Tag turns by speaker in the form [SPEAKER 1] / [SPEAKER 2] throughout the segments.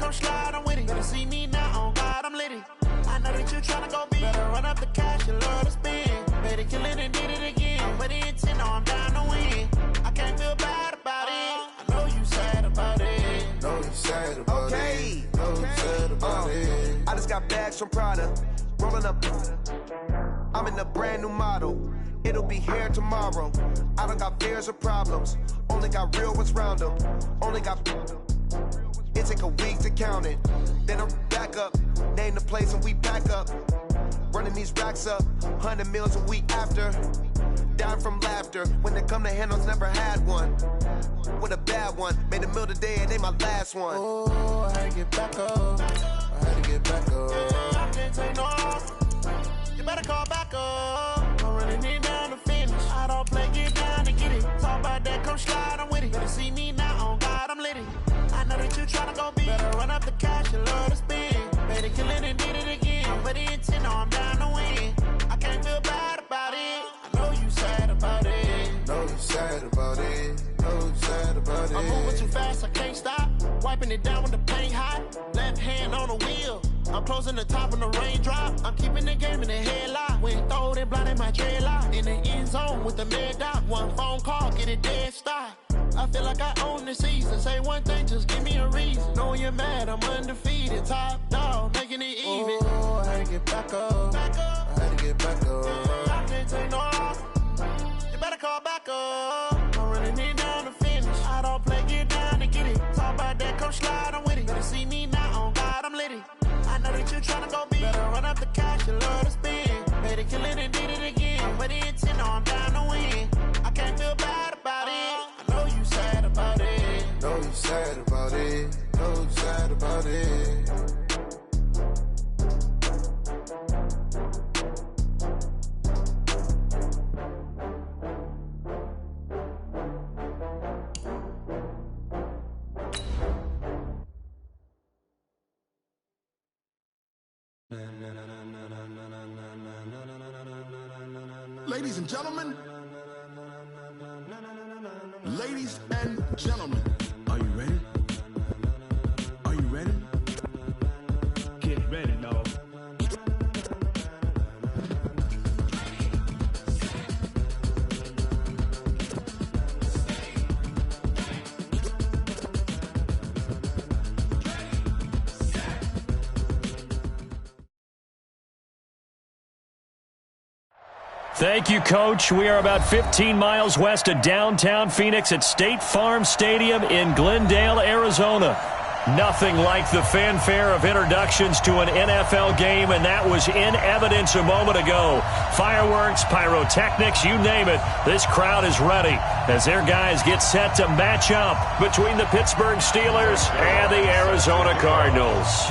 [SPEAKER 1] come slide, I'm with it. Better see me now, on God, I'm litty. I know that you tryna go big. Better run up the cash, you love to spend. Better kill it and did it again. But the intent, no, I'm down to win. I can't feel bad about it. I know you sad about it.
[SPEAKER 2] Know you sad about it. Know you sad about it. I just got bags from Prada. Rolling up. I'm in a brand new model. It'll be here tomorrow. I don't got fears or problems. Only got real ones round them. Only got. It take a week to count it. Then I'm back up. Name the place and we pack up. Running these racks up. 100 meals a week after. Dying from laughter. When they come to handles, never had one. With a bad one. Made a meal today and they my last one.
[SPEAKER 1] Oh, I had to get back up. I had to get back up. I can't take no off. You better call back up. I'm running it down to finish. I don't play, get down to get it. Talk about that, come slide, I'm with it. Better see me now, on God, I'm litty. I know that you tryna go big. Better run up the cash, you love to spend. Better kill it and did it again. But the intent, no, I'm down to win. I can't feel bad about it. I know you sad about it.
[SPEAKER 2] Know you sad about it. Know you sad about it.
[SPEAKER 1] I'm moving too fast, I can't stop. Wiping it down when the paint hot. Left hand on the wheel. I'm closing the top when the raindrop. I'm keeping the game in the headlock. When throw it, blinding my dreadlock. In the end zone with the mid dot. One phone call, get it dead stop. I feel like I own the season. Say one thing, just give me a reason. Knowing you're mad, I'm undefeated. Top dog, making it even. Oh, I had to get back up. I had to get back up. I can't take no off. You better call back up. I'm running it down to finish. I don't play, get down to get it. Talk about that, come slide, I'm with it. Better see me now, on God, I'm litty. I know that you tryna go big. Better run up the cash, you love to spend. Better kill it and did it again. But the intent, no, I'm down to win. I can't feel bad about it. I know you sad about it.
[SPEAKER 2] Know you sad about it. Know you sad about it.
[SPEAKER 3] Ladies and gentlemen, ladies and gentlemen, are you ready? Are you ready? Get ready, dog.
[SPEAKER 4] Thank you, Coach. We are about 15 miles west of downtown Phoenix at State Farm Stadium in Glendale, Arizona. Nothing like the fanfare of introductions to an NFL game, and that was in evidence a moment ago. Fireworks, pyrotechnics, you name it. This crowd is ready as their guys get set to match up between the Pittsburgh Steelers and the Arizona Cardinals.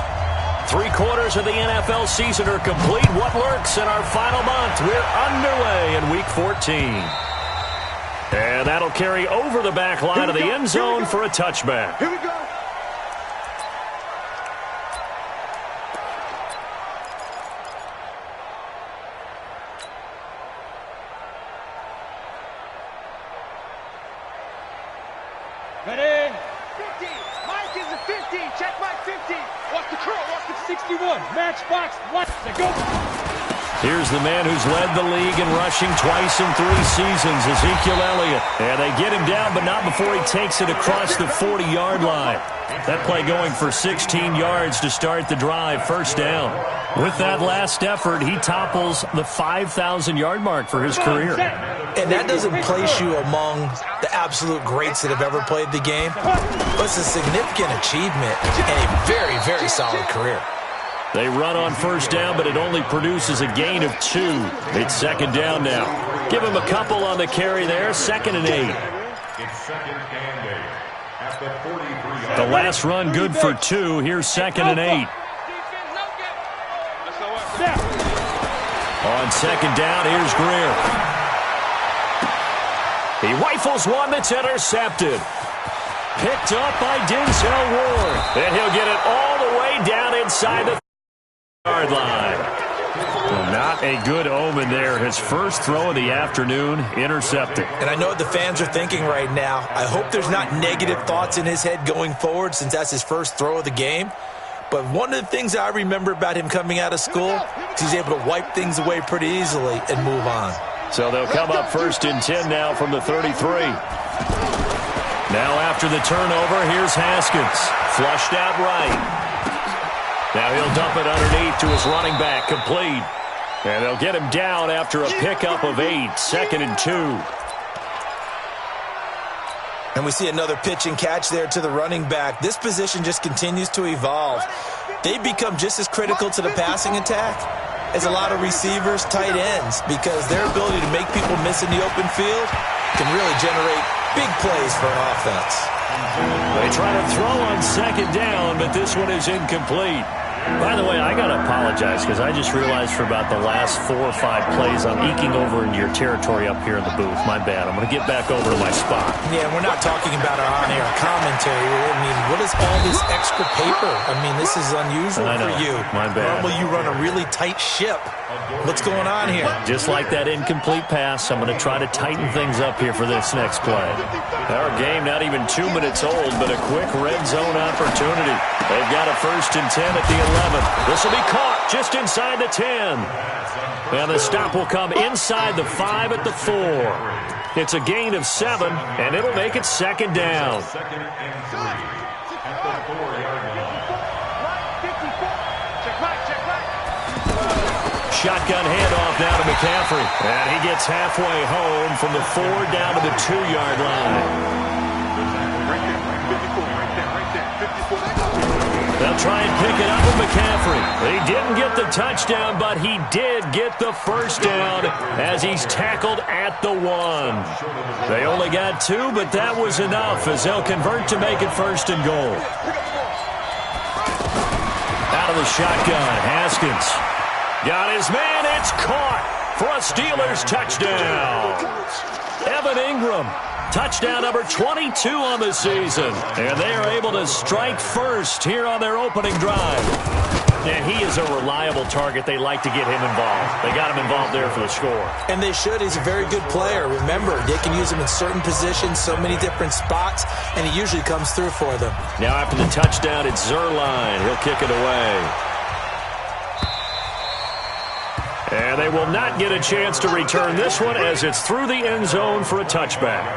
[SPEAKER 4] 3/4 of the NFL season are complete. What lurks in our final month? We're underway in Week 14. And that'll carry over the back line of the end zone for a touchback.
[SPEAKER 3] Here we go.
[SPEAKER 5] Ready? 50. Mike is a 50. Check Mike 50. Walk the curl. Walk the 61. Matchbox. What? Go.
[SPEAKER 4] Here's the man who's led the league in rushing twice in 3 seasons, Ezekiel Elliott. And they get him down, but not before he takes it across the 40-yard line. That play going for 16 yards to start the drive, first down. With that last effort, he topples the 5,000-yard mark for his career.
[SPEAKER 6] And that doesn't place you among the absolute greats that have ever played the game, but it's a significant achievement and a very, very solid career.
[SPEAKER 4] They run on first down, but it only produces a gain of 2. It's second down now. Give him a couple on the carry there, 2nd and 8.
[SPEAKER 7] It's 2nd and 8 at the 43.
[SPEAKER 4] The last run good for 2. Here's 2nd and 8. On second down, here's Greer. He rifles one that's intercepted. Picked up by Denzel Ward. And he'll get it all the way down inside the yard line. Well, not a good omen there. His first throw of the afternoon, intercepted.
[SPEAKER 6] And I know what the fans are thinking right now. I hope there's not negative thoughts in his head going forward since that's his first throw of the game. But one of the things I remember about him coming out of school is he's able to wipe things away pretty easily and move on.
[SPEAKER 4] So they'll come up 1st and 10 now from the 33. Now after the turnover, here's Haskins. Flushed out right. Now he'll dump it underneath to his running back, complete. And they'll get him down after a pickup of 8, 2nd and 2.
[SPEAKER 6] And we see another pitch and catch there to the running back. This position just continues to evolve. They become just as critical to the passing attack as a lot of receivers, tight ends, because their ability to make people miss in the open field can really generate big plays for an offense.
[SPEAKER 4] They try to throw on 2nd down, but this one is incomplete. By the way, I got to apologize because I just realized for about the last 4 or 5 plays I'm eking over into your territory up here in the booth. My bad. I'm going to get back over to my spot.
[SPEAKER 6] Yeah, we're not talking about our on-air commentary. I mean, what is all this extra paper? I mean, this is unusual for you.
[SPEAKER 4] My bad.
[SPEAKER 6] Normally you run a really tight ship. What's going on here?
[SPEAKER 4] Just like that incomplete pass, I'm going to try to tighten things up here for this next play. Our game not even 2 minutes old, but a quick red zone opportunity. They've got a 1st and 10 at the 11. This will be caught just inside the 10. And the stop will come inside the 5 at the 4. It's a gain of 7, and it'll make it 2nd down.
[SPEAKER 7] 2nd and 3 at the 4-yard line.
[SPEAKER 4] Shotgun handoff now to McCaffrey. And he gets halfway home from the 4 down to the 2-yard line. They'll try and pick it up with McCaffrey. He didn't get the touchdown, but he did get the 1st down as he's tackled at the 1. They only got 2, but that was enough as they'll convert to make it 1st and goal. Out of the shotgun, Haskins. Got his man, it's caught for a Steelers touchdown. Evan Ingram, touchdown number 22 on the season. And they are able to strike first here on their opening drive. And he is a reliable target. They like to get him involved. They got him involved there for the score.
[SPEAKER 6] And they should. He's a very good player. Remember, they can use him in certain positions, so many different spots, and he usually comes through for them.
[SPEAKER 4] Now after the touchdown, it's Zerline. He'll kick it away. And they will not get a chance to return this one as it's through the end zone for a touchback.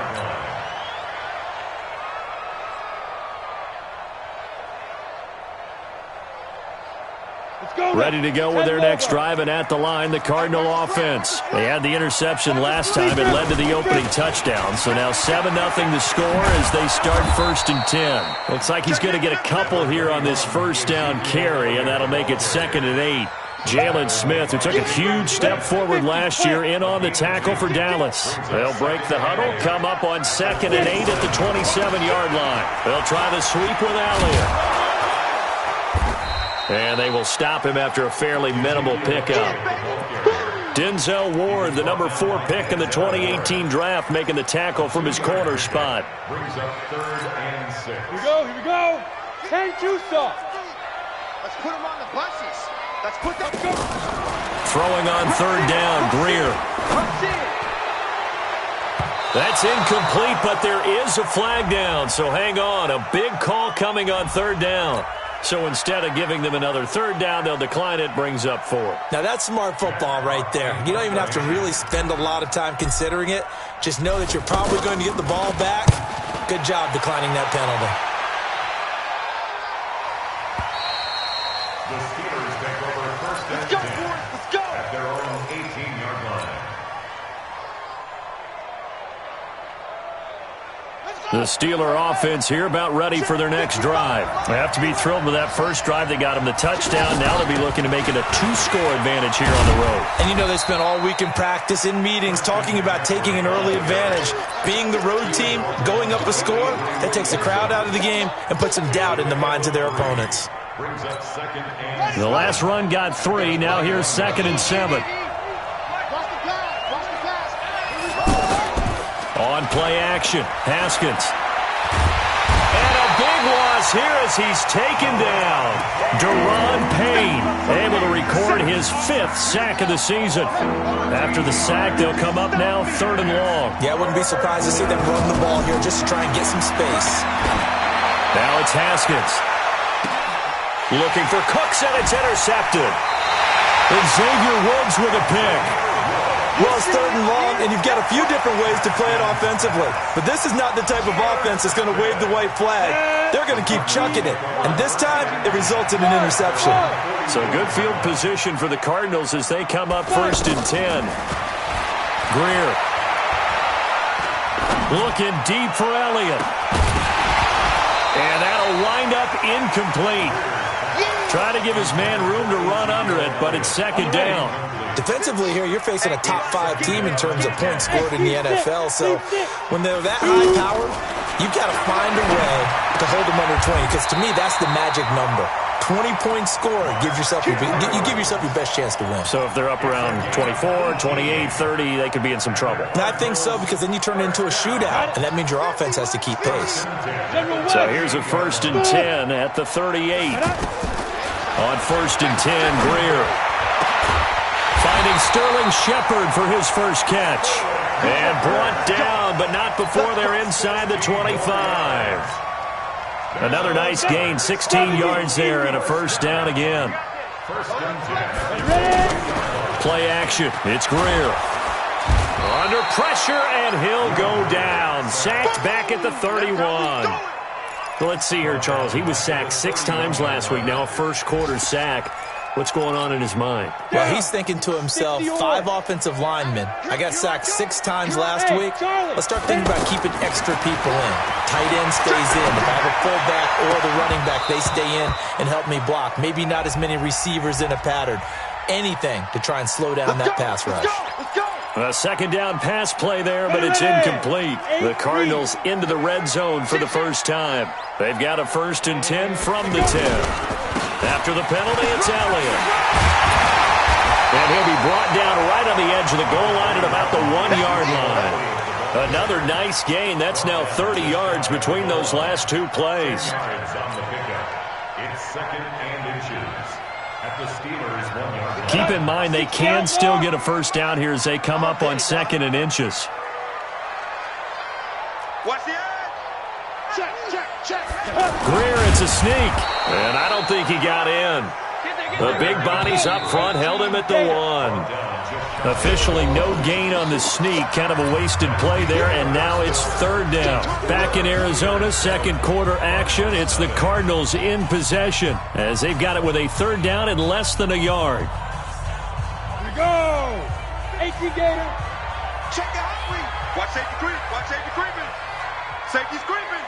[SPEAKER 4] Ready to go with their next drive, and at the line, the Cardinal offense. They had the interception last time. It led to the opening touchdown. So now 7-0 the score as they start 1st and 10. Looks like he's going to get a couple here on this 1st down carry, and that'll make it 2nd and 8. Jalen Smith, who took a huge step forward last year, in on the tackle for Dallas. They'll break the huddle, come up on 2nd and 8 at the 27-yard line. They'll try the sweep with Elliott. And they will stop him after a fairly minimal pickup. Denzel Ward, the number 4 pick in the 2018 draft, making the tackle from his corner spot.
[SPEAKER 7] Brings up 3rd and 6.
[SPEAKER 5] Here we go. Hey, Juice-up.
[SPEAKER 1] Let's put him on the buses. Let's put that.
[SPEAKER 4] Throwing on 3rd down, Greer. That's incomplete, but there is a flag down, so hang on. A big call coming on 3rd down. So instead of giving them another 3rd down, they'll decline it, brings up 4.
[SPEAKER 6] Now that's smart football right there. You don't even have to really spend a lot of time considering it. Just know that you're probably going to get the ball back. Good job declining that penalty.
[SPEAKER 7] The Steelers take over 1st and 10 at their own 18-yard line.
[SPEAKER 4] The Steeler offense here about ready for their next drive. They have to be thrilled with that first drive. They got them the touchdown. Now they'll be looking to make it a 2-score advantage here on the road.
[SPEAKER 6] And you know they spent all week in practice, in meetings, talking about taking an early advantage. Being the road team, going up a score, that takes the crowd out of the game and puts some doubt in the minds of their opponents.
[SPEAKER 7] Brings up 2nd and
[SPEAKER 4] The last run got 3. Now here's 2nd and 7. On play action, Haskins. And a big loss here as he's taken down. Deron Payne able to record his his 5th sack of the season. After the sack, they'll come up now 3rd and long.
[SPEAKER 6] Yeah, I wouldn't be surprised to see them run the ball here just to try and get some space.
[SPEAKER 4] Now it's Haskins. Looking for Cooks, and it's intercepted. Xavier Woods with a pick.
[SPEAKER 6] Well, it's 3rd and long, and you've got a few different ways to play it offensively. But this is not the type of offense that's going to wave the white flag. They're going to keep chucking it. And this time, it results in an interception.
[SPEAKER 4] So good field position for the Cardinals as they come up 1st and 10. Greer. Looking deep for Elliott. And that'll wind up incomplete. Trying to give his man room to run under it, but it's 2nd down.
[SPEAKER 6] Defensively here, you're facing a top 5 team in terms of points scored in the NFL. So when they're that high powered, you've got to find a way to hold them under 20. Because to me, that's the magic number. 20-point score gives yourself you give yourself your best chance to win.
[SPEAKER 4] So if they're up around 24, 28, 30, they could be in some trouble.
[SPEAKER 6] And I think so, because then you turn it into a shootout, and that means your offense has to keep pace.
[SPEAKER 4] So here's a 1st and 10 at the 38. On 1st and 10, Greer. Finding Sterling Shepard for his first catch. And brought down, but not before they're inside the 25. Another nice gain, 16 yards there, and a 1st down again. Play action, it's Greer. Under pressure, and he'll go down. Sacked back at the 31. Well, let's see here, Charles. He was sacked 6 times last week, now a first-quarter sack. What's going on in his mind?
[SPEAKER 6] Well, he's thinking to himself, 5 offensive linemen. I got sacked 6 times last week. Let's start thinking about keeping extra people in. Tight end stays in. If I have a fullback or the running back, they stay in and help me block. Maybe not as many receivers in a pattern. Anything to try and slow down that pass rush.
[SPEAKER 4] A 2nd down pass play there, but it's incomplete. The Cardinals into the red zone for the first time. They've got a 1st and 10 from the 10. After the penalty, it's Elliott. And he'll be brought down right on the edge of the goal line at about the 1-yard line. Another nice gain. That's now 30 yards between those last 2 plays.
[SPEAKER 7] It's 2nd and inches at the Steelers' 1-yard line.
[SPEAKER 4] Keep in mind they can still get a 1st down here as they come up on 2nd and inches.
[SPEAKER 5] Watch the check.
[SPEAKER 4] Greer, it's a sneak. And I don't think he got in. The big bodies up front held him at the 1. Officially no gain on the sneak. Kind of a wasted play there, and now it's 3rd down. Back in Arizona, 2nd quarter action. It's the Cardinals in possession as they've got it with a 3rd down and less than a yard.
[SPEAKER 5] Here we go. 18 Gator. Check the hot read. Watch safety creep. Watch safety creeping. Safety's creeping.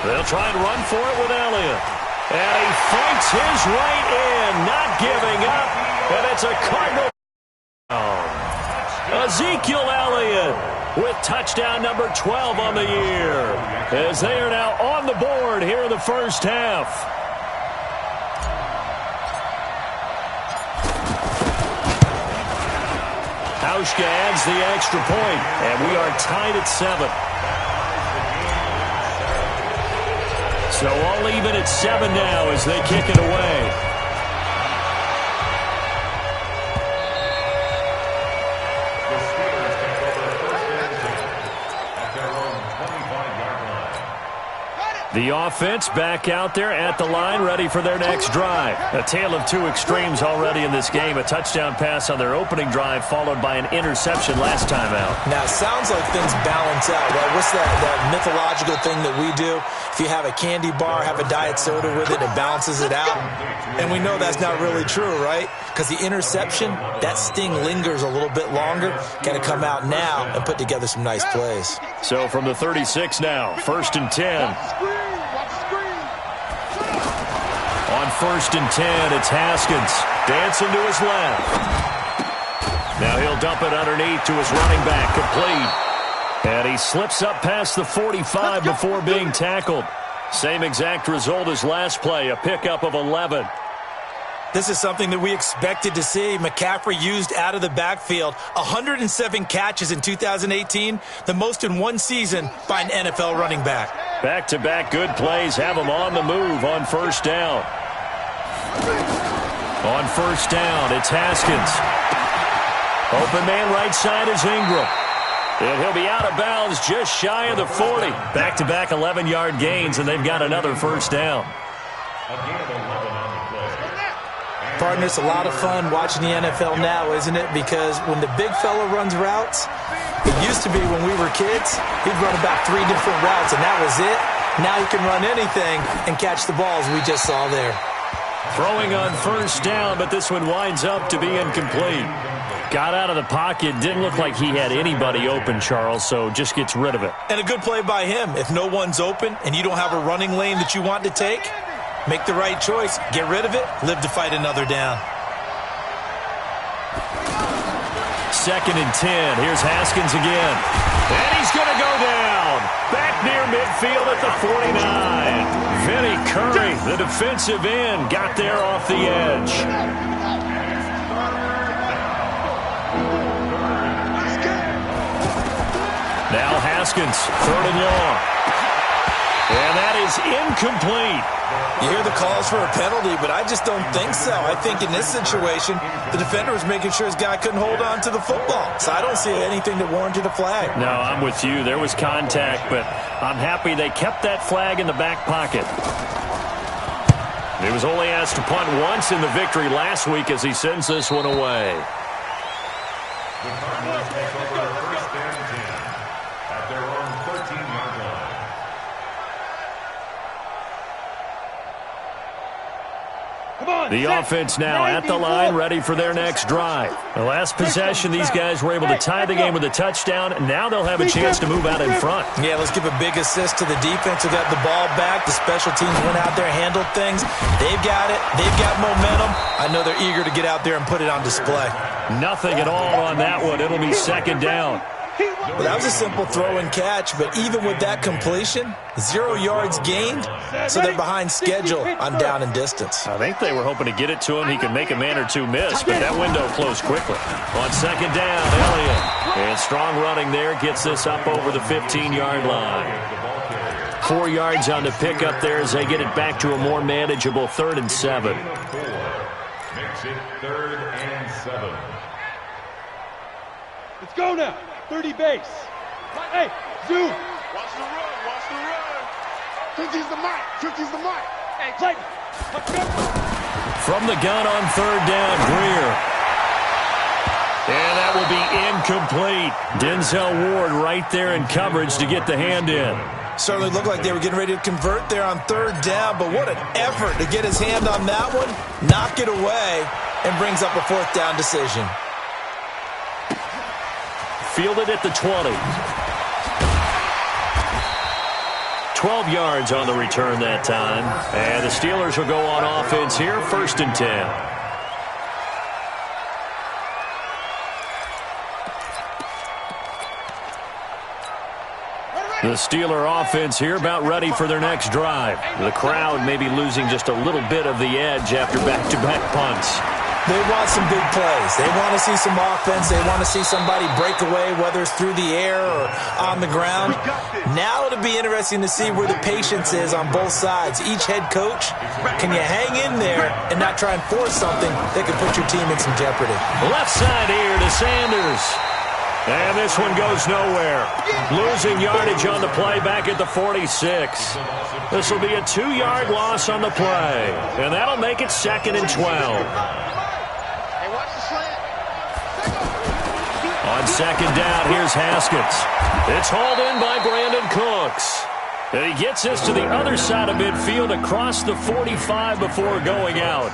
[SPEAKER 4] They'll try and run for it with Elliott. And he fights his right in, not giving up. And it's a Cardinal. Ezekiel Elliott with touchdown number 12 on the year. As they are now on the board here in the first half. Hauschka adds the extra point, and we are tied at 7. So all even at 7 now as they kick it away.
[SPEAKER 7] The Steelers take over 1st and 10 at their own 25-yard line.
[SPEAKER 4] The offense back out there at the line, ready for their next drive. A tale of 2 extremes already in this game. A touchdown pass on their opening drive, followed by an interception last time out.
[SPEAKER 6] Now, it sounds like things balance out, right? What's that mythological thing that we do? If you have a candy bar, have a diet soda with it, it balances it out. And we know that's not really true, right? Because the interception, that sting lingers a little bit longer. Got to come out now and put together some nice plays.
[SPEAKER 4] So from the 36 now, 1st and 10. On 1st and 10, it's Haskins. Dancing to his left. Now he'll dump it underneath to his running back, complete. And he slips up past the 45 before being tackled. Same exact result as last play, a pickup of 11.
[SPEAKER 6] This is something that we expected to see. McCaffrey used out of the backfield. 107 catches in 2018, the most in one season by an NFL running back.
[SPEAKER 4] Back-to-back good plays have him on the move on 1st down. On first down, it's Haskins. Open man right side is Ingram. And he'll be out of bounds just shy of the 40. Back-to-back 11-yard gains, and they've got another first down.
[SPEAKER 6] Partner, it's a lot of fun watching the NFL now, isn't it? Because when the big fella runs routes, it used to be when we were kids, he'd run about 3 different routes, and that was it. Now he can run anything and catch the balls we just saw there.
[SPEAKER 4] Throwing on first down, but this one winds up to be incomplete. Got out of the pocket. Didn't look like he had anybody open, Charles, so just gets rid of it.
[SPEAKER 6] And a good play by him. If no one's open and you don't have a running lane that you want to take, make the right choice. Get rid of it. Live to fight another down.
[SPEAKER 4] 2nd and 10. Here's Haskins again. And he's going to go down. Back near midfield at the 49. Vinny Curry, the defensive end, got there off the edge. Now Haskins, 3rd and long. And that is incomplete.
[SPEAKER 6] You hear the calls for a penalty, but I just don't think so. I think in this situation, the defender was making sure his guy couldn't hold on to the football. So I don't see anything that warranted a flag.
[SPEAKER 4] No, I'm with you. There was contact, but I'm happy they kept that flag in the back pocket. He was only asked to punt once in the victory last week as he sends this one away.
[SPEAKER 7] The Cardinals take over 1st and 10 at their own 13-yard line.
[SPEAKER 4] The offense now at the line, ready for their next drive. The last possession, these guys were able to tie the game with a touchdown. Now they'll have a chance to move out in front.
[SPEAKER 6] Yeah, let's give a big assist to the defense who got the ball back. The special teams went out there, handled things. They've got it. They've got momentum. I know they're eager to get out there and put it on display.
[SPEAKER 4] Nothing at all on that one. It'll be 2nd down.
[SPEAKER 6] Well, that was a simple throw and catch, but even with that completion, 0 yards gained, so they're behind schedule on down and distance.
[SPEAKER 4] I think they were hoping to get it to him. He could make a man or two miss, but that window closed quickly. On 2nd down, Elliott. And strong running there gets this up over the 15-yard line. 4 yards on the pickup there as they get it back to a more manageable 3rd and 7.
[SPEAKER 7] Makes it 3rd and 7.
[SPEAKER 5] Let's go now. 30 base. Hey, zoom.
[SPEAKER 8] Watch the run. Watch the run. 50's the mic. 50's the mic.
[SPEAKER 5] Hey, Clayton.
[SPEAKER 4] From the gun on 3rd down, Greer. And that will be incomplete. Denzel Ward right there in coverage to get the hand in.
[SPEAKER 6] Certainly looked like they were getting ready to convert there on 3rd down, but what an effort to get his hand on that one, knock it away, and brings up a 4th down decision.
[SPEAKER 4] Fielded at the 20. 12 yards on the return that time. And the Steelers will go on offense here, 1st and 10. The Steeler offense here about ready for their next drive. The crowd may be losing just a little bit of the edge after back-to-back punts.
[SPEAKER 6] They want some big plays. They want to see some offense. They want to see somebody break away, whether it's through the air or on the ground. Now it'll be interesting to see where the patience is on both sides. Each head coach, can you hang in there and not try and force something that could put your team in some jeopardy?
[SPEAKER 4] Left side here to Sanders. And this one goes nowhere. Losing yardage on the play back at the 46. This will be a 2-yard loss on the play. And that'll make it 2nd and 12. On 2nd down, here's Haskins. It's hauled in by Brandon Cooks. And he gets this to the other side of midfield across the 45 before going out.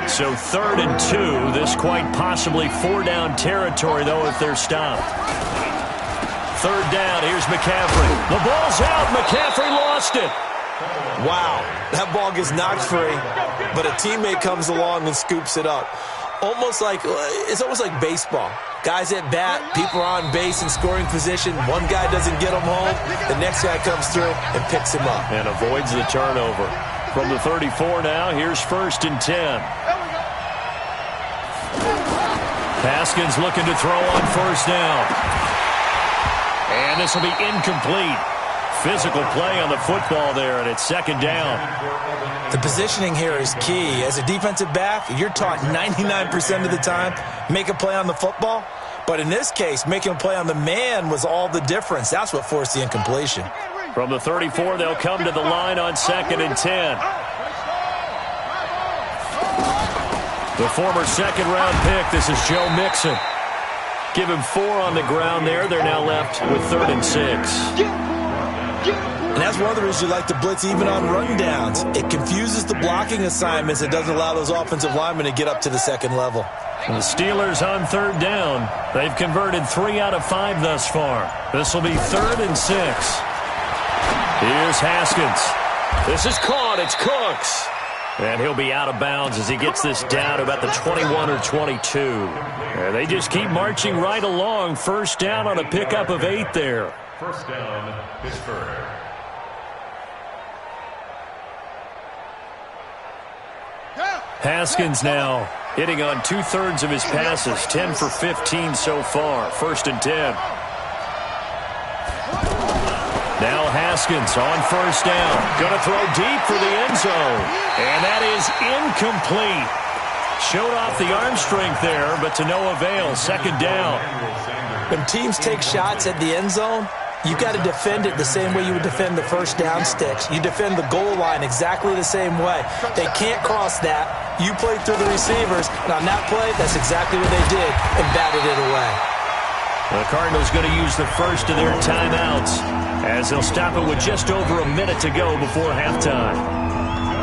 [SPEAKER 4] So 3rd and 2. This quite possibly 4-down territory, though, if they're stopped. 3rd down, here's McCaffrey. The ball's out. McCaffrey lost it.
[SPEAKER 6] Wow, that ball gets knocked free, but a teammate comes along and scoops it up. It's almost like baseball. Guys at bat, people are on base in scoring position. One guy doesn't get him home. The next guy comes through and picks him up.
[SPEAKER 4] And avoids the turnover. From the 34 now, here's 1st and 10. Haskins looking to throw on 1st down. And this will be incomplete. Physical play on the football there, and it's 2nd down.
[SPEAKER 6] The positioning here is key. As a defensive back, you're taught 99% of the time, make a play on the football. But in this case, making a play on the man was all the difference. That's what forced the incompletion.
[SPEAKER 4] From the 34, they'll come to the line on 2nd and 10. The former second-round pick, this is Joe Mixon. Give him 4 on the ground there. They're now left with 3rd and 6.
[SPEAKER 6] And that's one of the reasons you like to blitz even on rundowns. It confuses the blocking assignments. It doesn't allow those offensive linemen to get up to the second level.
[SPEAKER 4] And the Steelers on 3rd down. They've converted 3 out of 5 thus far. This will be 3rd and 6. Here's Haskins. This is caught. It's Cooks. And he'll be out of bounds as he gets this down to about the 21 or 22. And they just keep marching right along. First down on a pickup of 8 there.
[SPEAKER 7] First down, Pittsburgh.
[SPEAKER 4] Haskins now hitting on 2/3 of his passes, 10 for 15 so far. 1st and 10. Now Haskins on 1st down. Going to throw deep for the end zone. And that is incomplete. Showed off the arm strength there, but to no avail. 2nd down.
[SPEAKER 6] When teams take shots at the end zone, you got to defend it the same way you would defend the first down sticks. You defend the goal line exactly the same way. They can't cross that. You played through the receivers, and on that play, that's exactly what they did, and batted it away.
[SPEAKER 4] The Cardinals going to use the first of their timeouts as they'll stop it with just over a minute to go before halftime.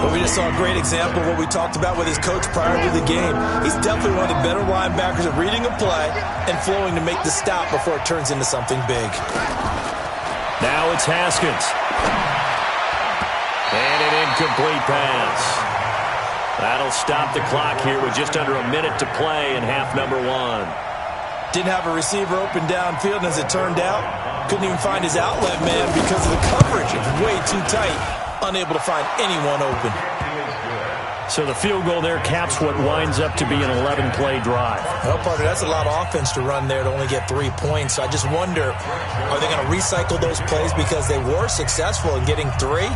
[SPEAKER 6] Well, we just saw a great example of what we talked about with his coach prior to the game. He's definitely one of the better linebackers at reading a play and flowing to make the stop before it turns into something big.
[SPEAKER 4] Now it's Haskins. And an incomplete pass. That'll stop the clock here with just under a minute to play in half number 1.
[SPEAKER 6] Didn't have a receiver open downfield, and as it turned out, couldn't even find his outlet man because of the coverage. It was way too tight, unable to find anyone open.
[SPEAKER 4] So the field goal there caps what winds up to be an 11-play drive.
[SPEAKER 6] Well, Parker, that's a lot of offense to run there to only get 3 points. So I just wonder, are they going to recycle those plays because they were successful in getting 3?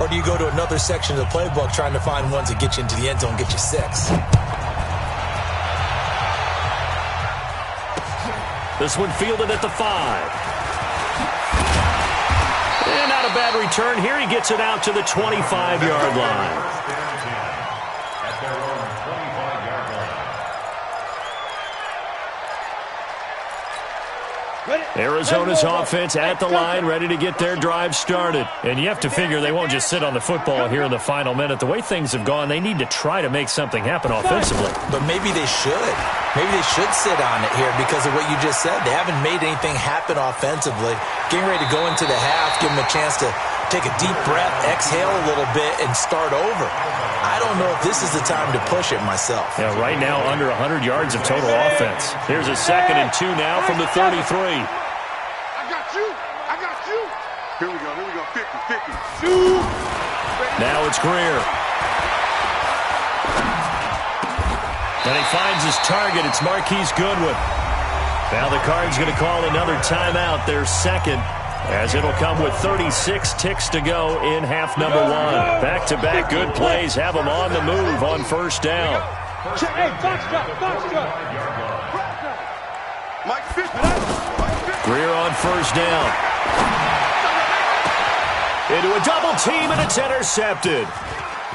[SPEAKER 6] Or do you go to another section of the playbook trying to find ones that get you into the end zone and get you 6?
[SPEAKER 4] This one fielded at the 5. And not a bad return here. He gets it out to the 25-yard line.
[SPEAKER 7] At their own 25-yard line.
[SPEAKER 4] Arizona's offense at the line, ready to get their drive started. And you have to figure they won't just sit on the football here in the final minute. The way things have gone, they need to try to make something happen offensively.
[SPEAKER 6] But maybe they should. Maybe they should sit on it here because of what you just said. They haven't made anything happen offensively. Getting ready to go into the half, give them a chance to take a deep breath, exhale a little bit, and start over. I don't know if this is the time to push it myself.
[SPEAKER 4] Yeah, right now under 100 yards of total offense. Here's a 2nd and 2 now from the 33.
[SPEAKER 8] I got you. I got you. Here we go. 50. Shoot.
[SPEAKER 4] Now it's Greer. And he finds his target. It's Marquise Goodwin. Now the Cards going to call another timeout, their 2nd, as it'll come with 36 ticks to go in half number 1. Back-to-back good plays have them on the move on 1st down.
[SPEAKER 5] Hey, foxtrot.
[SPEAKER 8] Mike 50.
[SPEAKER 4] Greer on 1st down. Into a double team, and it's intercepted.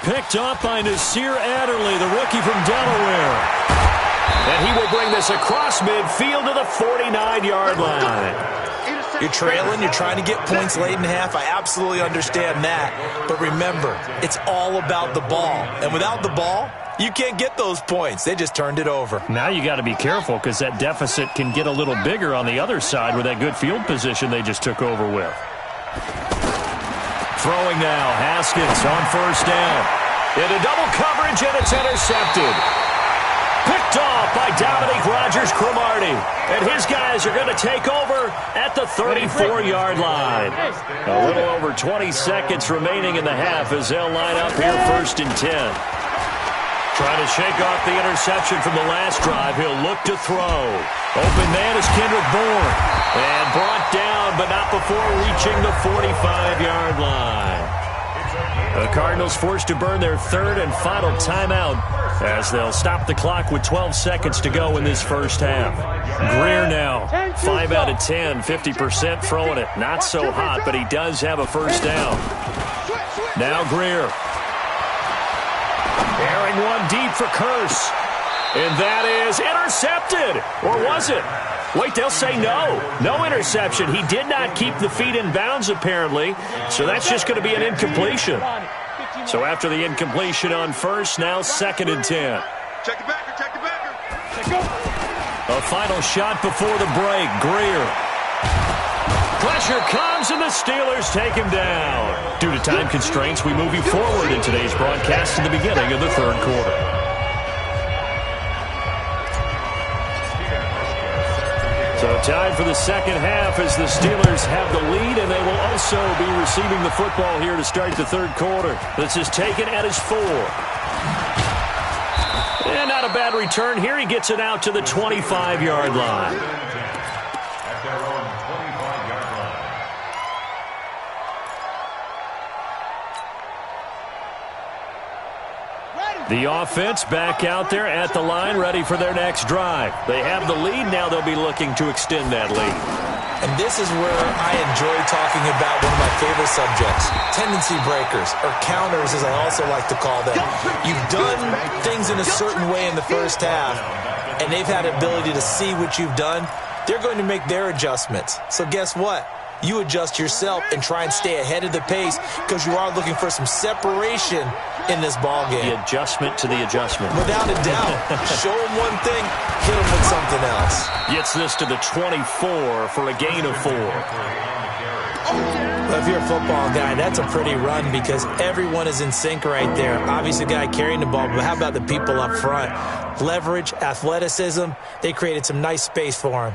[SPEAKER 4] Picked off by Nasir Adderley, the rookie from Delaware. And he will bring this across midfield to the 49-yard line.
[SPEAKER 6] You're trailing, you're trying to get points late in half. I absolutely understand that. But remember, it's all about the ball. And without the ball, you can't get those points. They just turned it over.
[SPEAKER 4] Now you got to be careful because that deficit can get a little bigger on the other side with that good field position they just took over with. Throwing now, Haskins on 1st down. Into double coverage, and it's intercepted. Picked off by Dominique Rodgers-Cromartie. And his guys are going to take over at the 34-yard line. A little over 20 seconds remaining in the half as they'll line up here 1st and 10. Trying to shake off the interception from the last drive. He'll look to throw. Open man is Kendrick Bourne. And brought down, but not before reaching the 45-yard line. The Cardinals forced to burn their third and final timeout as they'll stop the clock with 12 seconds to go in this first half. Greer now, 5 out of 10, 50% throwing it. Not so hot, but he does have a first down. Now Greer. Airing one deep for Curse. And that is intercepted. Or was it? Wait, they'll say no. No interception. He did not keep the feet in bounds, apparently. So that's just going to be an incompletion. So after the incompletion on first, now 2nd and 10.
[SPEAKER 8] Check the backer, check the backer.
[SPEAKER 4] A final shot before the break. Greer. Pressure comes, and the Steelers take him down. Due to time constraints, we move you forward in today's broadcast to the beginning of the third quarter. So time for the second half as the Steelers have the lead, and they will also be receiving the football here to start the third quarter. This is taken at his 4. And not a bad return here. He gets it out to the 25-yard line.
[SPEAKER 7] At their own 25-yard line.
[SPEAKER 4] The offense back out there at the line, ready for their next drive. They have the lead. Now they'll be looking to extend that lead.
[SPEAKER 6] And this is where I enjoy talking about one of my favorite subjects, tendency breakers, or counters as I also like to call them. You've done things in a certain way in the first half, and they've had the ability to see what you've done. They're going to make their adjustments. So guess what? You adjust yourself and try and stay ahead of the pace because you are looking for some separation in this ball game.
[SPEAKER 4] The adjustment to the adjustment.
[SPEAKER 6] Without a doubt. Show them one thing, hit them with something else.
[SPEAKER 4] Gets this to the 24 for a gain of 4.
[SPEAKER 6] Well, if you're a football guy, that's a pretty run because everyone is in sync right there. Obviously, the guy carrying the ball, but how about the people up front? Leverage, athleticism, they created some nice space for him.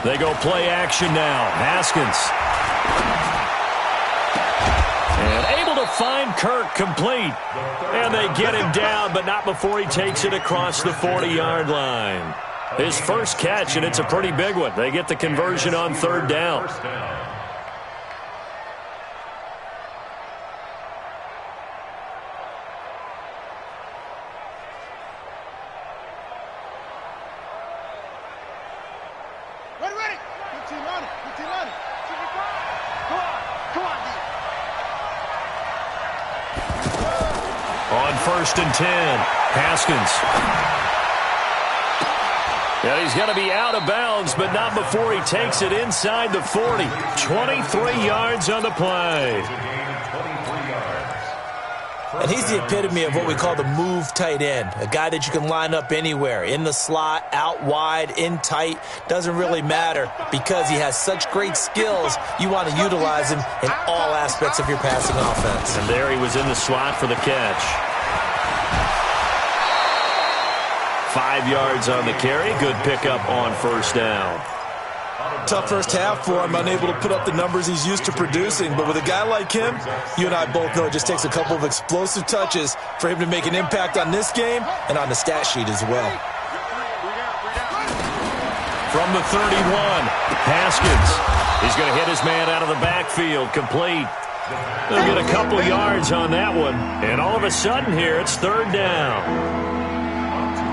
[SPEAKER 4] They go play action now. Haskins. And able to find Kirk complete. And they get him down, but not before he takes it across the 40-yard line. His first catch, and it's a pretty big one. They get the conversion on third down. On 1st and 10, Haskins. And he's going to be out of bounds, but not before he takes it inside the 40. 23 yards on the play.
[SPEAKER 6] And he's the epitome of what we call the move tight end, a guy that you can line up anywhere, in the slot, out wide, in tight, doesn't really matter because he has such great skills. You want to utilize him in all aspects of your passing offense.
[SPEAKER 4] And there he was in the slot for the catch. 5 yards on the carry, good pickup on first down.
[SPEAKER 6] Tough first half for him, unable to put up the numbers he's used to producing. But with a guy like him, you and I both know it just takes a couple of explosive touches for him to make an impact on this game and on the stat sheet as well.
[SPEAKER 4] From the 31, Haskins. He's going to hit his man out of the backfield, complete. They'll get a couple yards on that one. And all of a sudden here, it's third down.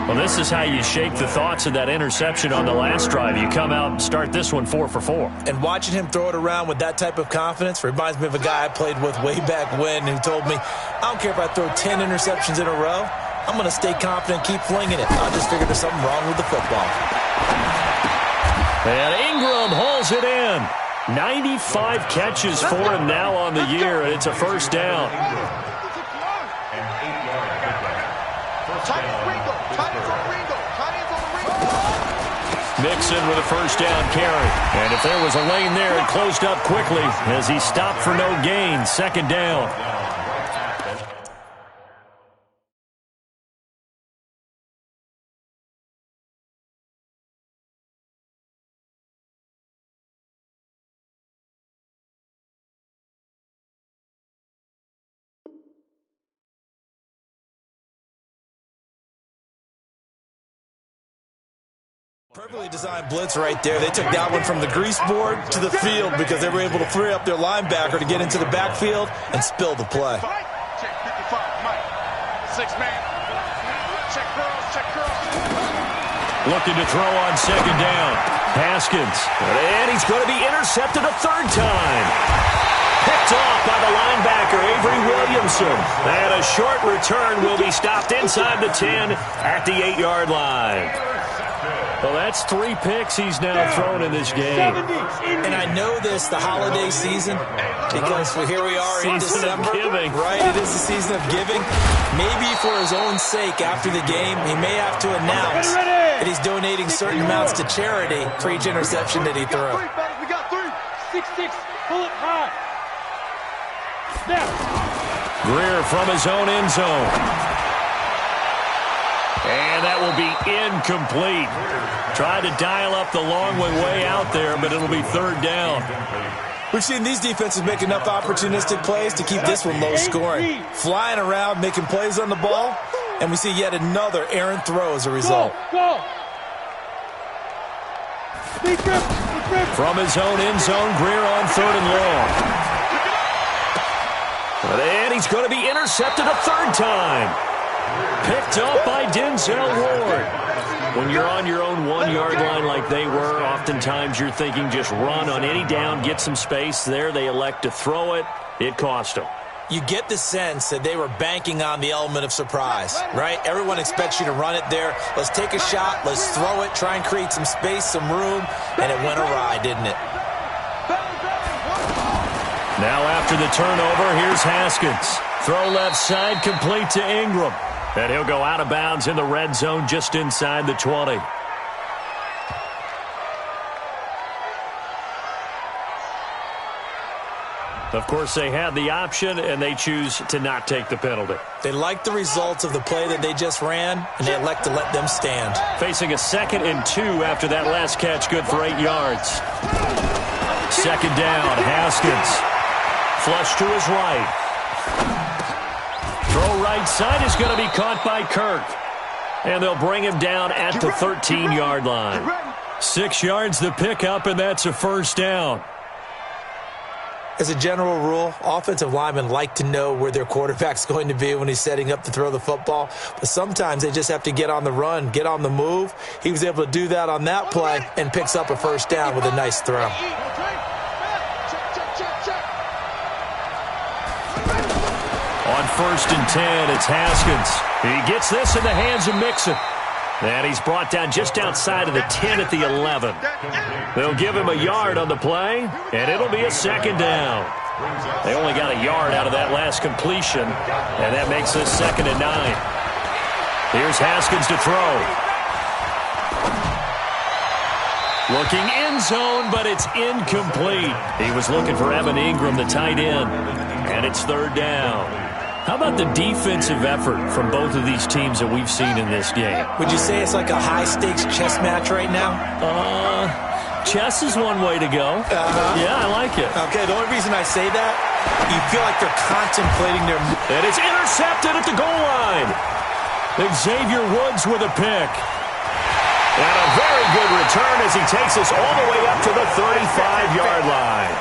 [SPEAKER 4] Well, this is how you shake the thoughts of that interception on the last drive. You come out and start this one 4 for 4.
[SPEAKER 6] And watching him throw it around with that type of confidence reminds me of a guy I played with way back when who told me, I don't care if I throw 10 interceptions in a row. I'm going to stay confident and keep flinging it. I just figured there's something wrong with the football.
[SPEAKER 4] And Ingram hauls it in. 95 catches for him now on the year, and it's a first down. Mixon with a first down carry. And if there was a lane there, it closed up quickly as he stopped for no gain. Second down.
[SPEAKER 6] Perfectly designed blitz right there. They took that one from the grease board to the field because they were able to free up their linebacker to get into the backfield and spill the play.
[SPEAKER 8] Check 55, Mike. 6-man. Check curls, check curls.
[SPEAKER 4] Looking to throw on second down. Haskins. And he's going to be intercepted a third time. Picked off by the linebacker, Avery Williamson. And a short return will be stopped inside the 10 at the 8-yard line. Well, that's 3 picks he's now thrown in this game.
[SPEAKER 6] And I know this, the holiday season, because here we are in December.
[SPEAKER 4] Giving.
[SPEAKER 6] Right, it is the season of giving. Maybe for his own sake after the game, he may have to announce that he's donating certain amounts to charity for each interception that he threw.
[SPEAKER 5] We got 3. 6-6. Pull it high. Snap.
[SPEAKER 4] Greer from his own end zone. And that will be incomplete. Tried to dial up the long way out there, but it'll be third down.
[SPEAKER 6] We've seen these defenses make enough opportunistic plays to keep this one low scoring. Flying around, making plays on the ball, and we see yet another errant throw as a result.
[SPEAKER 5] Go.
[SPEAKER 4] From his own end zone, Greer on third and long. And he's going to be intercepted a third time. Picked up by Denzel Ward. When you're on your own 1-yard line like they were, oftentimes you're thinking just run on any down, get some space. There they elect to throw it. It cost them.
[SPEAKER 6] You get the sense that they were banking on the element of surprise, right? Everyone expects you to run it there. Let's take a shot. Let's throw it. Try and create some space, some room. And it went awry, didn't it?
[SPEAKER 4] Now after the turnover, here's Haskins. Throw left side, complete to Ingram. And he'll go out of bounds in the red zone just inside the 20. Of course, they had the option, and they choose to not take the penalty.
[SPEAKER 6] They like the results of the play that they just ran, and they elect to let them stand.
[SPEAKER 4] Facing a 2nd and 2 after that last catch, good for 8 yards. Second down, Haskins. Flush to his right. Throw right side is going to be caught by Kirk. And they'll bring him down at the 13-yard line. 6 yards the pickup, and that's a first down.
[SPEAKER 6] As a general rule, offensive linemen like to know where their quarterback's going to be when he's setting up to throw the football. But sometimes they just have to get on the run, get on the move. He was able to do that on that play and picks up a first down with a nice throw.
[SPEAKER 4] On 1st and 10, it's Haskins. He gets this in the hands of Mixon. And he's brought down just outside of the 10 at the 11. They'll give him a yard on the play, and it'll be a second down. They only got a yard out of that last completion, and that makes this 2nd and 9. Here's Haskins to throw. Looking end zone, but it's incomplete. He was looking for Evan Ingram, the tight end, and it's third down. How about the defensive effort from both of these teams that we've seen in this game?
[SPEAKER 6] Would you say it's like a high-stakes chess match right now?
[SPEAKER 4] Chess is one way to go. Yeah, I like it.
[SPEAKER 6] Okay, the only reason I say that, you feel like they're contemplating their...
[SPEAKER 4] And it's intercepted at the goal line. Xavier Woods with a pick. And a very good return as he takes us all the way up to the 35-yard line.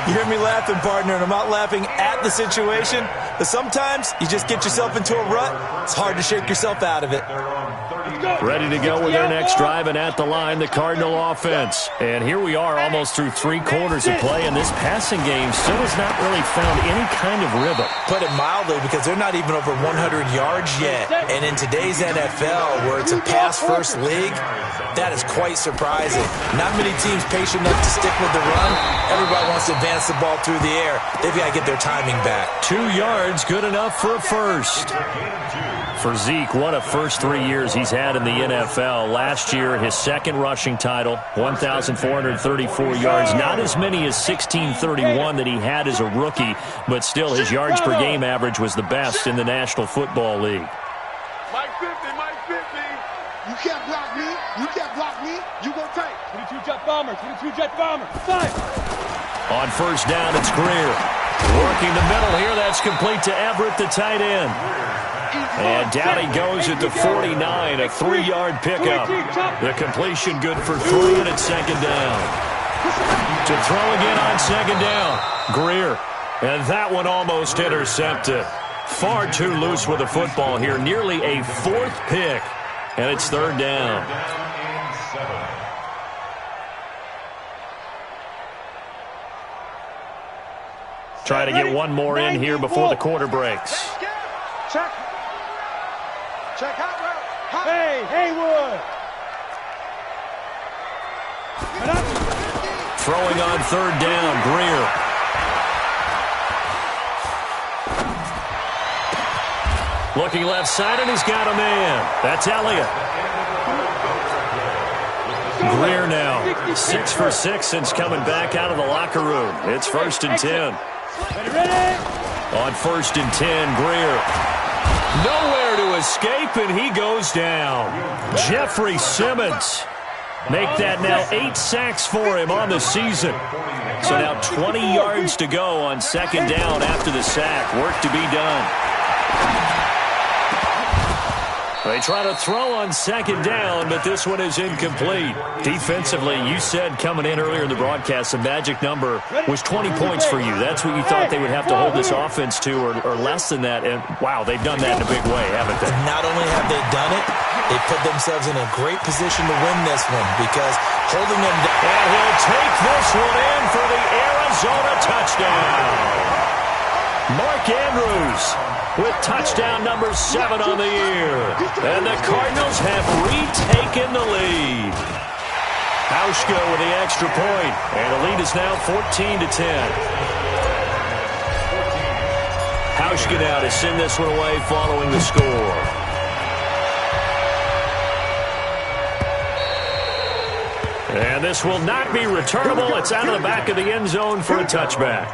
[SPEAKER 6] You hear me laughing, partner, and I'm not laughing at the situation, but sometimes you just get yourself into a rut. It's hard to shake yourself out of it.
[SPEAKER 4] Ready to go with their next drive, and at the line, the Cardinal offense. And here we are almost through 3 quarters of play, and this passing game still has not really found any kind of rhythm.
[SPEAKER 6] Put it mildly, because they're not even over 100 yards yet. And in today's NFL, where it's a pass-first league, that is quite surprising. Not many teams patient enough to stick with the run. Everybody wants to advance the ball through the air. They've got to get their timing back.
[SPEAKER 4] 2 yards, good enough for a first. For Zeke, what a first 3 years he's had in the NFL. Last year, his 2nd rushing title, 1,434 yards. Not as many as 1,631 that he had as a rookie, but still his yards per game average was the best in the National Football League.
[SPEAKER 8] Mike 50, Mike 50. You can't block me. You can't block me. You gonna take.
[SPEAKER 5] 22 jet bomber. 22 jet bomber. Fire.
[SPEAKER 4] On first down, it's Greer. Working the middle here, that's complete to Everett, the tight end. And down he goes at the 49, a 3-yard pickup. The completion good for 3, and it's second down. To throw again on second down, Greer. And that one almost intercepted. Far too loose with the football here. Nearly a 4th pick. And it's third down. Try to get one more in here before the quarter breaks.
[SPEAKER 5] Check. Check out route. Hey, Haywood.
[SPEAKER 4] Throwing on third down, Greer. Looking left side, and he's got a man. That's Elliott. Greer now, 6 for 6 since coming back out of the locker room. It's 1st and 10. On 1st and 10, Greer. Nowhere to escape, and he goes down. Jeffrey Simmons. Make that now 8 sacks for him on the season. So now 20 yards to go on second down after the sack. Work to be done. They try to throw on second down, but this one is incomplete. Defensively, you said coming in earlier in the broadcast, the magic number was 20 points for you. That's what you thought they would have to hold this offense to, or less than that. And, wow, they've done that in a big way, haven't they?
[SPEAKER 6] Not only have they done it, they put themselves in a great position to win this one because holding them down.
[SPEAKER 4] And he'll take this one in for the Arizona touchdown. Mark Andrews with touchdown number 7 on the year. And the Cardinals have retaken the lead. Hauschka with the extra point. And the lead is now 14-10. Hauschka now to send this one away following the score. And this will not be returnable. It's out of the back of the end zone for a touchback.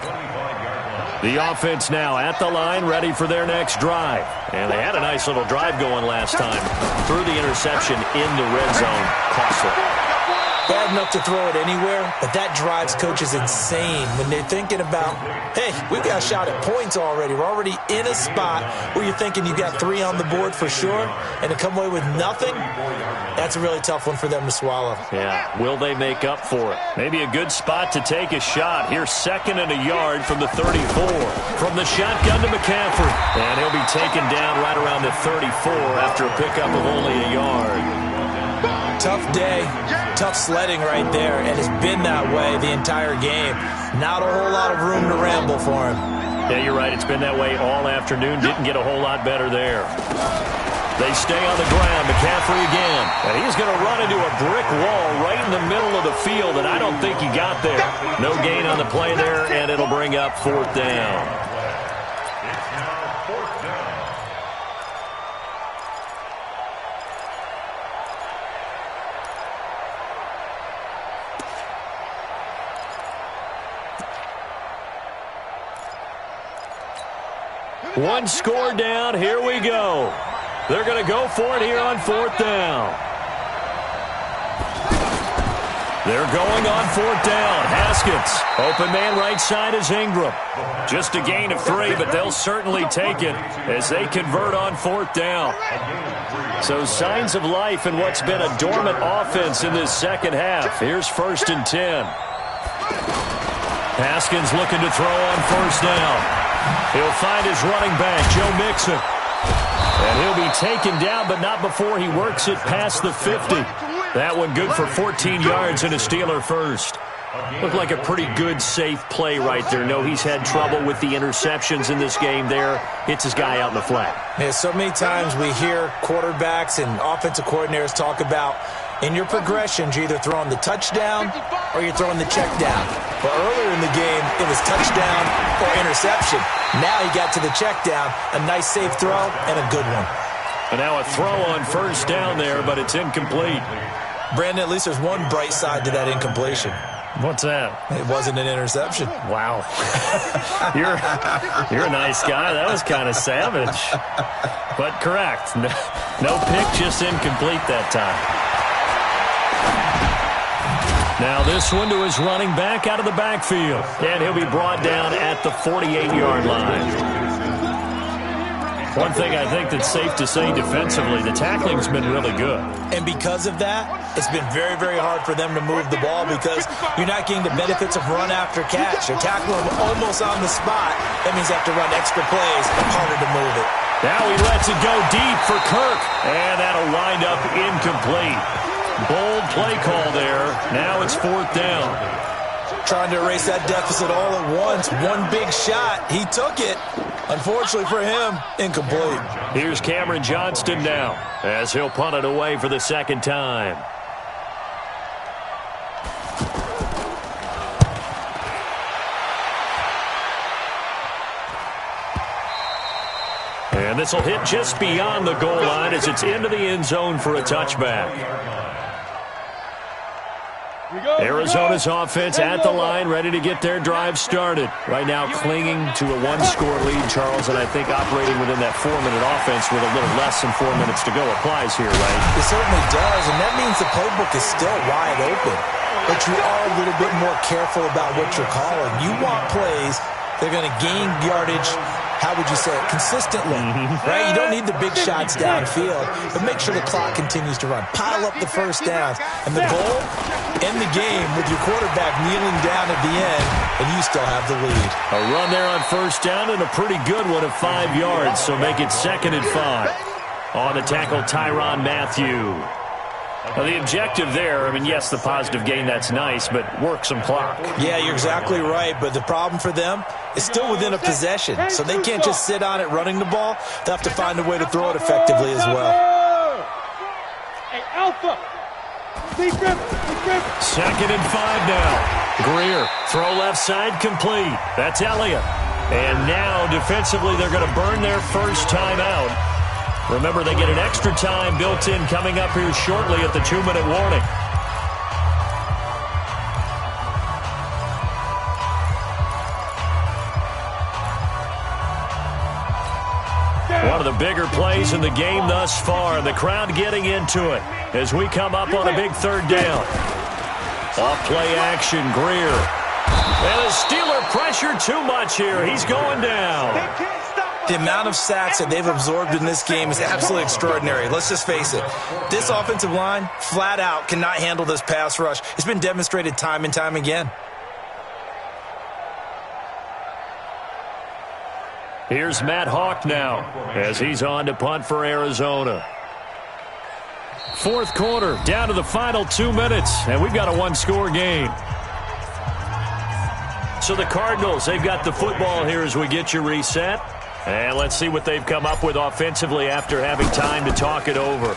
[SPEAKER 4] The offense now at the line, ready for their next drive. And they had a nice little drive going last time. Threw the interception in the red zone. Costly.
[SPEAKER 6] Bad enough to throw it anywhere, but that drives coaches insane when they're thinking about, hey, we've got a shot at points already. We're already in a spot where you're thinking you got 3 on the board for sure, and to come away with nothing, that's a really tough one for them to swallow.
[SPEAKER 4] Yeah, will they make up for it? Maybe a good spot to take a shot. Here's 2nd and a yard from the 34. From the shotgun to McCaffrey. And he'll be taken down right around the 34 after a pickup of only a yard.
[SPEAKER 6] Tough day, tough sledding right there, and it's been that way the entire game. Not a whole lot of room to ramble for him.
[SPEAKER 4] Yeah, you're right. It's been that way all afternoon. Didn't get a whole lot better there. They stay on the ground. McCaffrey again. And he's going to run into a brick wall right in the middle of the field, and I don't think he got there. No gain on the play there, and it'll bring up 4th down. One score down. Here we go. They're going to go for it here on 4th down. They're going on 4th down. Haskins. Open man right side is Ingram. Just a gain of 3, but they'll certainly take it as they convert on 4th down. So signs of life in what's been a dormant offense in this second half. Here's 1st and 10. Haskins looking to throw on 1st down. He'll find his running back, Joe Mixon. And he'll be taken down, but not before he works it past the 50. That one good for 14 yards and a Steeler first. Looked like a pretty good, safe play right there. No, he's had trouble with the interceptions in this game there. Hits his guy out in the flat.
[SPEAKER 6] Yeah, so many times we hear quarterbacks and offensive coordinators talk about in your progressions, you're either throwing the touchdown or you're throwing the check down. But earlier in the game, it was touchdown or interception. Now he got to the check down, a nice safe throw, and a good one.
[SPEAKER 4] And now a throw on 1st down there, but it's incomplete.
[SPEAKER 6] Brandon, at least there's one bright side to that incompletion.
[SPEAKER 4] What's that?
[SPEAKER 6] It wasn't an interception.
[SPEAKER 4] Wow. You're a nice guy. That was kind of savage. But correct. No pick, just incomplete that time. Now this one to his running back out of the backfield. And he'll be brought down at the 48-yard line. One thing I think that's safe to say defensively, the tackling's been really good.
[SPEAKER 6] And because of that, it's been very, very hard for them to move the ball because you're not getting the benefits of run after catch. You're tackling them almost on the spot. That means you have to run extra plays, harder to move it.
[SPEAKER 4] Now he lets it go deep for Kirk, and that'll wind up incomplete. Bold play call there. Now it's 4th down.
[SPEAKER 6] Trying to erase that deficit all at once. One big shot. He took it. Unfortunately for him, incomplete.
[SPEAKER 4] Here's Cameron Johnston now as he'll punt it away for the second time. And this will hit just beyond the goal line as it's into the end zone for a touchback. Arizona's offense at the line, ready to get their drive started. Right now clinging to a one-score lead, Charles, and I think operating within that 4-minute offense with a little less than 4 minutes to go applies here, right?
[SPEAKER 6] It certainly does, and that means the playbook is still wide open. But you are a little bit more careful about what you're calling. You want plays that are going to gain yardage, how would you say it, consistently, right? You don't need the big shots downfield, but make sure the clock continues to run. Pile up the first downs. And the goal, end the game with your quarterback kneeling down at the end, and you still have the lead.
[SPEAKER 4] A run there on first down and a pretty good one of 5 yards, so make it 2nd and 5. On the tackle, Tyrann Mathieu. Now, the objective there, I mean, yes, the positive gain, that's nice, but work some clock.
[SPEAKER 6] Yeah, you're exactly right, but the problem for them is still within a possession, so they can't just sit on it running the ball. They'll have to find a way to throw it effectively as well.
[SPEAKER 5] Hey, Alpha!
[SPEAKER 4] 2nd and 5 now. Greer, throw left side, complete. That's Elliott. And now, defensively, they're going to burn their first time out. Remember, they get an extra time built in coming up here shortly at the 2-minute warning. One of the bigger plays in the game thus far. The crowd getting into it as we come up on a big 3rd down. Off play action, Greer. And the Steeler pressure too much here. He's going down.
[SPEAKER 6] The amount of sacks that they've absorbed in this game is absolutely extraordinary. Let's just face it. This offensive line, flat out, cannot handle this pass rush. It's been demonstrated time and time again.
[SPEAKER 4] Here's Matt Hawk now as he's on to punt for Arizona. 4th quarter, down to the final 2 minutes, and we've got a 1-score game. So the Cardinals, they've got the football here as we get you reset. And let's see what they've come up with offensively after having time to talk it over.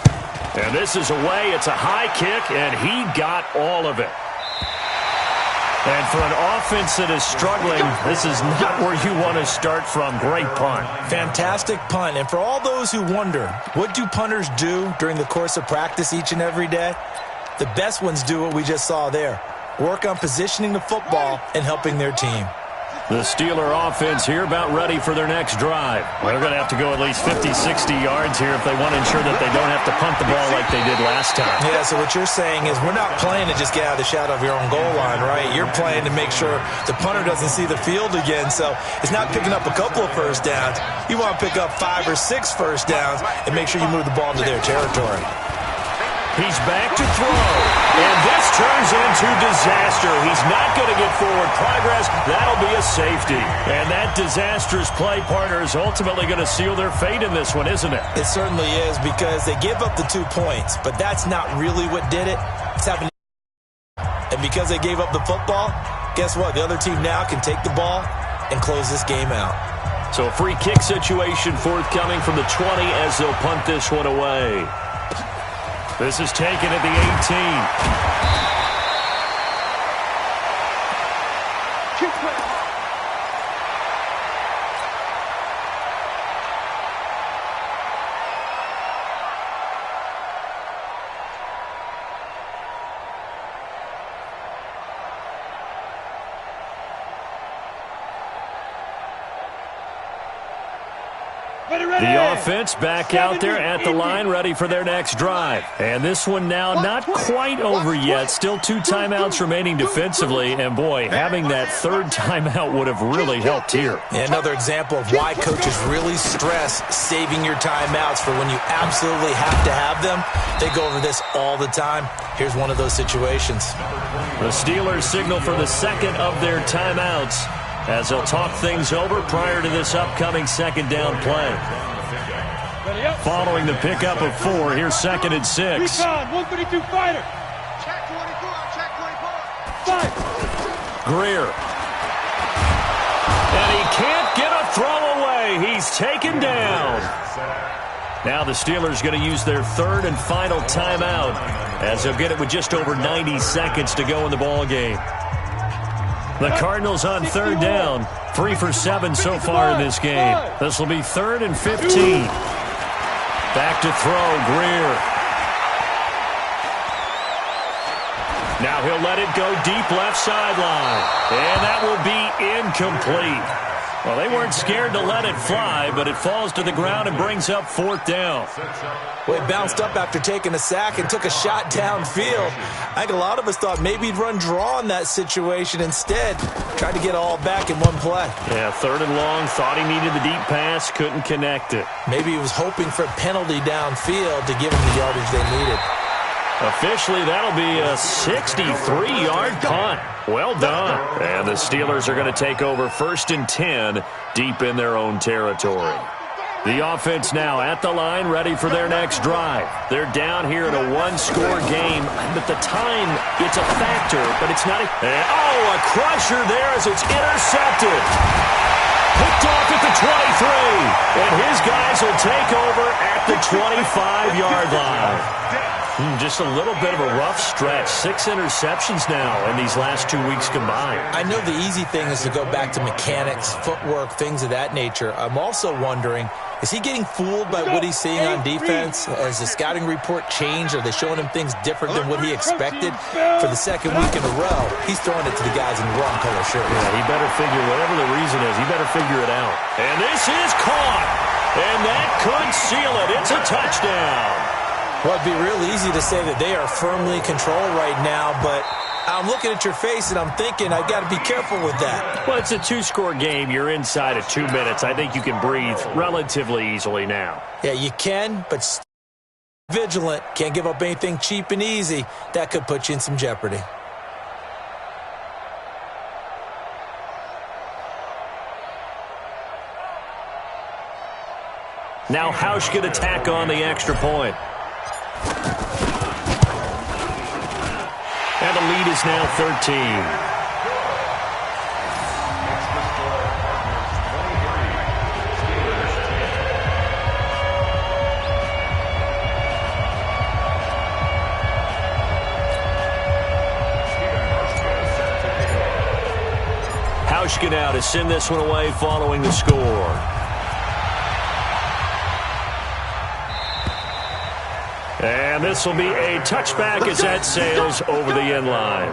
[SPEAKER 4] And this is away. It's a high kick, and he got all of it. And for an offense that is struggling, this is not where you want to start from. Great punt.
[SPEAKER 6] Fantastic punt. And for all those who wonder, what do punters do during the course of practice each and every day? The best ones do what we just saw there. Work on positioning the football and helping their team.
[SPEAKER 4] The Steeler offense here about ready for their next drive. They're going to have to go at least 50, 60 yards here if they want to ensure that they don't have to punt the ball like they did last time.
[SPEAKER 6] Yeah, so what you're saying is we're not playing to just get out of the shadow of your own goal line, right? You're playing to make sure the punter doesn't see the field again. So it's not picking up a couple of first downs. You want to pick up 5 or 6 first downs and make sure you move the ball into their territory.
[SPEAKER 4] He's back to throw, and this turns into disaster. He's not going to get forward progress. That'll be a safety. And that disastrous play, partner, is ultimately going to seal their fate in this one, isn't it?
[SPEAKER 6] It certainly is, because they gave up the 2 points, but that's not really what did it. It's happening. And because they gave up the football, guess what? The other team now can take the ball and close this game out.
[SPEAKER 4] So a free kick situation forthcoming from the 20 as they'll punt this one away. This is taken at the 18. The offense back out there at the line, ready for their next drive. And this one now not quite over yet. Still 2 timeouts remaining defensively. And, boy, having that third timeout would have really helped here.
[SPEAKER 6] Yeah, another example of why coaches really stress saving your timeouts for when you absolutely have to have them. They go over this all the time. Here's one of those situations.
[SPEAKER 4] The Steelers signal for the second of their timeouts as they'll talk things over prior to this upcoming second down play. Following the pickup of 4, here's 2nd and 6.
[SPEAKER 5] 132 fighter.
[SPEAKER 8] Check 24, check 24.
[SPEAKER 5] 5.
[SPEAKER 4] Greer. And he can't get a throw away. He's taken down. Now the Steelers going to use their third and final timeout as they'll get it with just over 90 seconds to go in the ball game. The Cardinals on third down, 3 for 7 so far in this game. This will be 3rd and 15. Back to throw, Greer. Now he'll let it go deep left sideline. And that will be incomplete. Well, they weren't scared to let it fly, but it falls to the ground and brings up 4th down.
[SPEAKER 6] Well, he bounced up after taking a sack and took a shot downfield. I think a lot of us thought maybe he'd run draw in that situation. Instead, tried to get all back in one play.
[SPEAKER 4] Yeah, 3rd and long, thought he needed the deep pass, couldn't connect it.
[SPEAKER 6] Maybe he was hoping for a penalty downfield to give him the yardage they needed.
[SPEAKER 4] Officially, that'll be a 63-yard punt. Well done. And the Steelers are going to take over 1st and 10 deep in their own territory. The offense now at the line, ready for their next drive. They're down here in a 1-score game. But the time, it's a factor, but it's not a... Oh, a crusher there as it's intercepted. Picked off at the 23. And his guys will take over at the 25-yard line. Just a little bit of a rough stretch. 6 interceptions now in these last 2 weeks combined.
[SPEAKER 6] I know the easy thing is to go back to mechanics, footwork, things of that nature. I'm also wondering, is he getting fooled by what he's seeing on defense? Has the scouting report changed? Are they showing him things different than what he expected? For the second week in a row, he's throwing it to the guys in the wrong color shirts.
[SPEAKER 4] Yeah, he better figure, whatever the reason is, he better figure it out. And this is caught. And that could seal it. It's a touchdown.
[SPEAKER 6] Well, it'd be real easy to say that they are firmly in control right now, but I'm looking at your face and I'm thinking I've got to be careful with that.
[SPEAKER 4] Well, it's a 2-score game. You're inside of 2 minutes. I think you can breathe relatively easily now.
[SPEAKER 6] Yeah, you can, but stay vigilant. Can't give up anything cheap and easy. That could put you in some jeopardy.
[SPEAKER 4] Now Hausch can attack on the extra point. And the lead is now 13. Hauschka now to send this one away following the score. And this will be a touchback as that sails over the end line.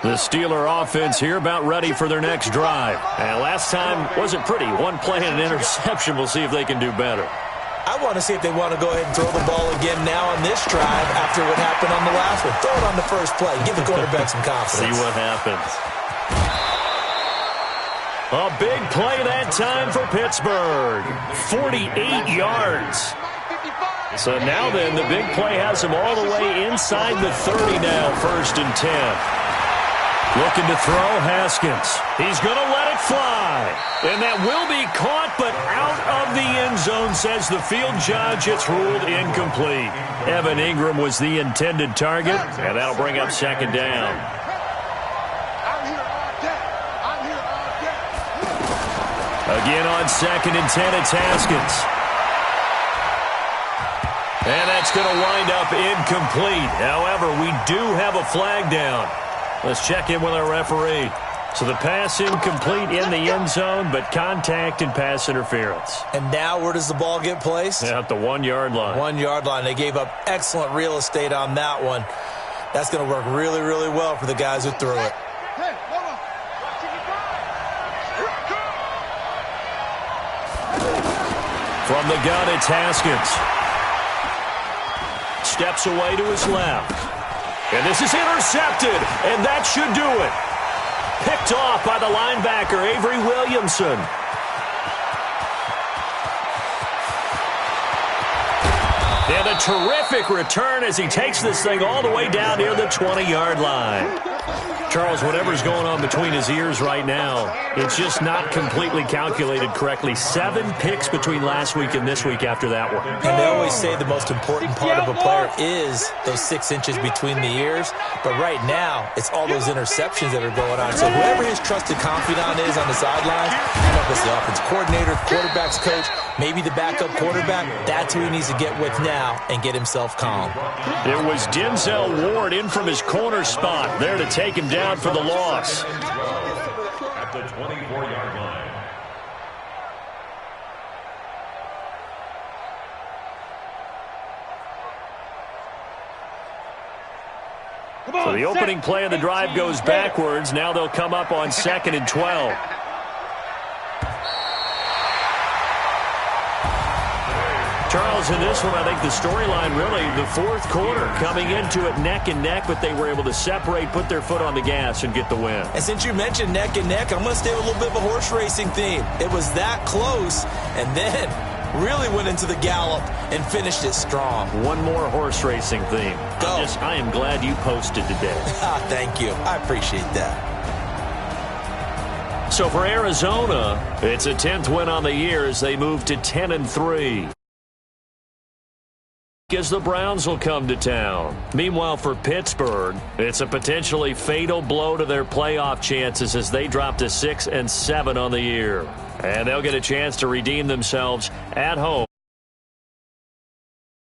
[SPEAKER 4] The Steeler offense here about ready for their next drive. And last time wasn't pretty. One play and an interception. We'll see if they can do better.
[SPEAKER 6] I want to see if they want to go ahead and throw the ball again now on this drive after what happened on the last one. Throw it on the first play. Give the quarterback some confidence.
[SPEAKER 4] See what happens. A big play that time for Pittsburgh. 48 yards. So now then, the big play has them all the way inside the 30 now, 1st and 10. Looking to throw, Haskins. He's going to let it fly. And that will be caught, but out of the end zone, says the field judge. It's ruled incomplete. Evan Ingram was the intended target, and that'll bring up 2nd down. Again on 2nd and 10, it's Haskins. And that's going to wind up incomplete. However, we do have a flag down. Let's check in with our referee. So the pass incomplete in the end zone, but contact and pass interference.
[SPEAKER 6] And now where does the ball get placed?
[SPEAKER 4] At the 1 yard line.
[SPEAKER 6] 1 yard line. They gave up excellent real estate on that one. That's going to work really, really well for the guys who threw it.
[SPEAKER 4] From the gun, it's Haskins. Steps away to his left. And this is intercepted, and that should do it. Picked off by the linebacker, Avery Williamson. And a terrific return as he takes this thing all the way down near the 20-yard line. Charles, whatever's going on between his ears right now, it's just not completely calculated correctly. 7 picks between last week and this week after that one.
[SPEAKER 6] And they always say the most important part of a player is those 6 inches between the ears. But right now, it's all those interceptions that are going on. So whoever his trusted confidant is on the sidelines, I don't know if it's the offense coordinator, quarterback's coach, maybe the backup quarterback, that's who he needs to get with now and get himself calm.
[SPEAKER 4] It was Denzel Ward in from his corner spot there to take him down for the loss.
[SPEAKER 7] At the 24-yard line.
[SPEAKER 4] So the opening play of the drive goes backwards. Now they'll come up on 2nd and 12. Charles, in this one, I think the storyline really, the fourth quarter, coming into it neck and neck, but they were able to separate, put their foot on the gas, and get the win.
[SPEAKER 6] And since you mentioned neck and neck, I'm going to stay with a little bit of a horse racing theme. It was that close, and then really went into the gallop and finished it strong.
[SPEAKER 4] One more horse racing theme.
[SPEAKER 6] Go.
[SPEAKER 4] I am glad you posted today.
[SPEAKER 6] Thank you. I appreciate that.
[SPEAKER 4] So for Arizona, it's a 10th win on the year as they move to 10-3. As the Browns will come to town. Meanwhile, for Pittsburgh, it's a potentially fatal blow to their playoff chances as they drop to 6-7 on the year. And they'll get a chance to redeem themselves at home.